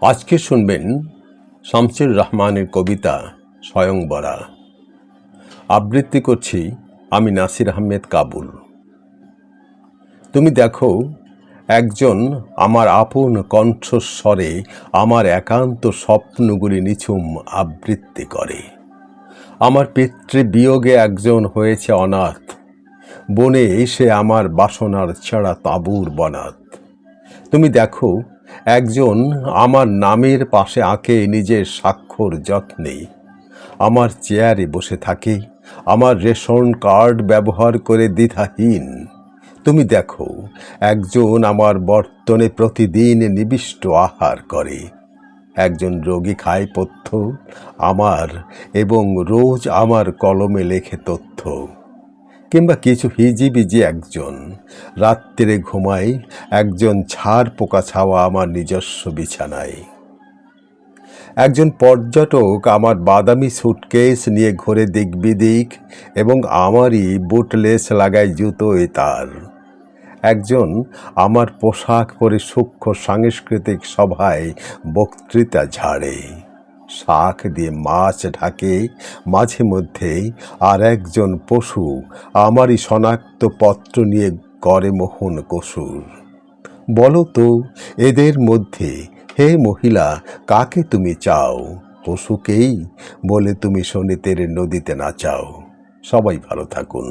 আজকে শুনবেন শামসুর রাহমানের কবিতা স্বয়ংবরা। আবৃত্তি করছি আমি নাসির আহমেদ কাবুল। তুমি দেখো, একজন আমার আপন কণ্ঠস্বরে আমার একান্ত স্বপ্নগুলি নিঝুম আবৃত্তি করে। আমার পিতৃবিয়োগে একজন হয়েছে অনাথ, বনে এসে আমার বাসনার ছাড়া তাঁবুর বনাত। তুমি দেখো, একজন আমার নামের পাশে আঁকে নিজের স্বাক্ষর যত্নে, আমার চেয়ারে বসে থাকে আমার রেশন কার্ড ব্যবহার করে দ্বিধাহীন। তুমি দেখো, একজন আমার বর্তনে প্রতিদিন নিবিষ্ট আহার করে, একজন রোগী খায় পথ্য আমার এবং রোজ আমার কলমে লেখে তথ্য। কিংবা কিছু হিজিবিজি একজন রাত্রে ঘুমায়, একজন ছাড় পোকা ছাওয়া আমার নিজস্ব বিছানায়। একজন পর্যটক আমার বাদামি সুটকেস নিয়ে ঘুরে দিক বিদিক এবং আমারই বুটলেস লাগায় জুতোয় তার। একজন আমার পোশাক পরে সূক্ষ্ম সাংস্কৃতিক সভায় বক্তৃতা ঝাড়ে, শাক দিয়ে মাছ ঢাকে মাঝে মধ্যেই। আর একজন পশু আমারই শনাক্তপত্র নিয়ে করে মোহন কসুর। বলো তো, এদের মধ্যে হে মহিলা, কাকে তুমি চাও? পশুকেই, বলে তুমি শোনিতের নদীতে নাচাও। সবাই ভালো থাকুন।